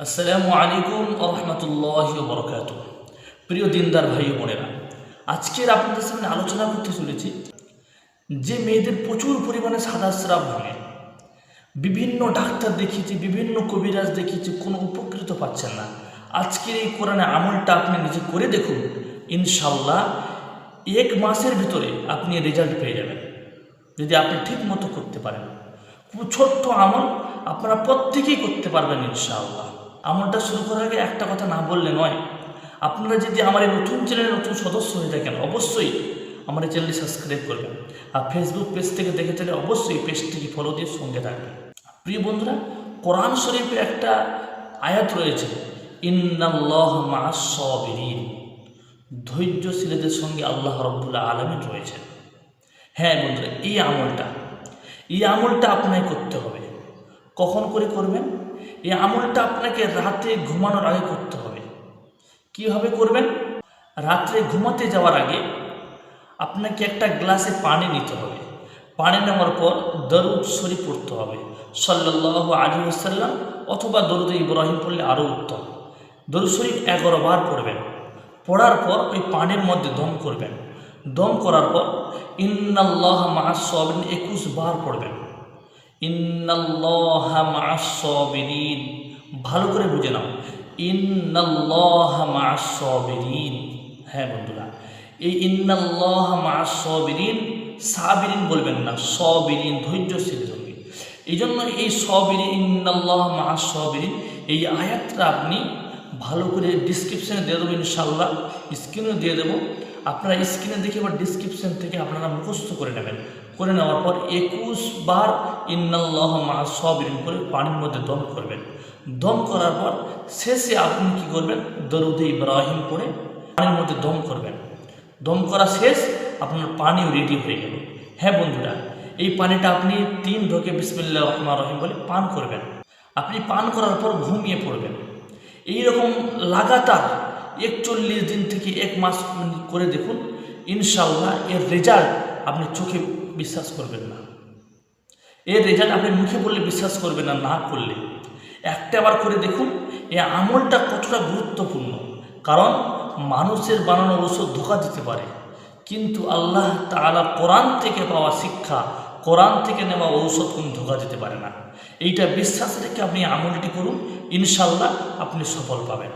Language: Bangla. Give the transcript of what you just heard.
আসসালামু আলাইকুম রহমতুল্লাহি ওয়া বারাকাতুহু। প্রিয় দিনদার ভাই ও বোনেরা, আজকের আপনাদের সামনে আলোচনা করতে চলেছি যে মেয়েদের প্রচুর পরিমাণে সাদা স্রাব ভাঙে। বিভিন্ন ডাক্তার দেখিয়েছি, বিভিন্ন কবিরাজ দেখিয়েছি, কোনো উপকৃত পাচ্ছেন না। আজকের এই কোরআনে আমলটা আপনি নিজে করে দেখুন, ইনশাল্লাহ 1 মাসের ভিতরে আপনি রেজাল্ট পেয়ে যাবেন যদি আপনি ঠিক মতো করতে পারেন। খুব ছোট্ট আমল, আপনারা প্রত্যেকেই করতে পারবেন ইনশাআল্লাহ। আমলটা শুরু করার আগে একটা কথা না বললে নয়, আপনারা যদি আমার এই নতুন চ্যানেলের নতুন সদস্য হয়ে থাকেন অবশ্যই আমার এই চ্যানেলটি সাবস্ক্রাইব করবেন, আর ফেসবুক পেজ থেকে দেখে চলে অবশ্যই পেজটিকে ফলো দিয়ে সঙ্গে থাকবেন। প্রিয় বন্ধুরা, কোরআন শরীফে একটা আয়াত রয়েছে, ইন্নাল্লাহা মা'আস সাবিরিন, ধৈর্যশীলদের সঙ্গে আল্লাহ রাব্বুল আলামিন রয়েছেন। হ্যাঁ বন্ধুরা, এই আমলটা আপনাকে করতে হবে। কখন করে করবেন? এই আমলটা আপনাকে রাতে ঘুমানোর আগে করতে হবে। কীভাবে করবেন? রাত্রে ঘুমাতে যাওয়ার আগে আপনাকে একটা গ্লাসে পানি নিতে হবে। পানি নেওয়ার পর দরুদ শরীফ পড়তে হবে, সাল্লাল্লাহু আলাইহি ওয়াসাল্লাম, অথবা দরুদ ইব্রাহিম পড়লে আরও উত্তম। দরুদ শরীফ 11 বার পড়বেন। পড়ার পর ওই পানির মধ্যে দম করবেন। দম করার পর ইন্নাল্লাহা মা'আস সাবিরিন 21 বার পড়বেন। ইন্নাল্লাহা মা'আস সাবিরিন, ভালো করে বুঝে নাও, ইন্নাল্লাহা মা'আস সাবিরিন। হ্যাঁ বন্ধুরা, এই ইন্নাল্লাহা মা'আস সাবিরিন, সাবিরিন বলবেন না, সাবিরিন, ধৈর্যশীল সঙ্গে। এই জন্য এই সাবিরিন, ইন্নাল্লাহা মা'আস সাবিরিন, এই আয়াতটা আপনি ভালো করে ডিসক্রিপশানে দিয়ে দেবো, ইনশাআল্লাহ স্ক্রিনে দিয়ে দেবো। আপনারা স্ক্রিনে দেখে বা ডিসক্রিপশান থেকে আপনারা মুখস্থ করে নেবেন। করে নেওয়ার পর 21 বার ইন্নাল্লাহা মা'আস সাবিরিন করে পানির মধ্যে দম করবেন। দম করার পর শেষে আপনি কি করবেন? দরুদে ইব্রাহিম পড়ে পানির মধ্যে দম করবেন। দম করা শেষ, আপনার পানিও রেডি হয়ে গেল। হ্যাঁ বন্ধুরা, এই পানিটা আপনি 3 ঢোকে বিসমিল্লাহির রহমানির রহিম বলে পান করবেন। আপনি পান করার পর ঘুমিয়ে পড়বেন। এইরকম লাগাতার 41 দিন থেকে 1 মাস করে দেখুন, ইনশাআল্লাহ এর রেজাল্ট আপনি চোখে বিশ্বাস করবেন না। এর রেজাল্ট আপনি মুখে বললে বিশ্বাস করবেন না, না করলে একটাবার করে দেখুন। এই আমলটা কতটা গুরুত্বপূর্ণ, কারণ মানুষের বানানো ঔষধ ধোঁকা দিতে পারে, কিন্তু আল্লাহ তাআলা কোরআন থেকে পাওয়া শিক্ষা, কোরআন থেকে নেওয়া ঔষধ কোন ধোঁকা দিতে পারে না। এইটা বিশ্বাস রেখে আপনি আমলটি করুন, ইনশাআল্লাহ আপনি সফল পাবেন।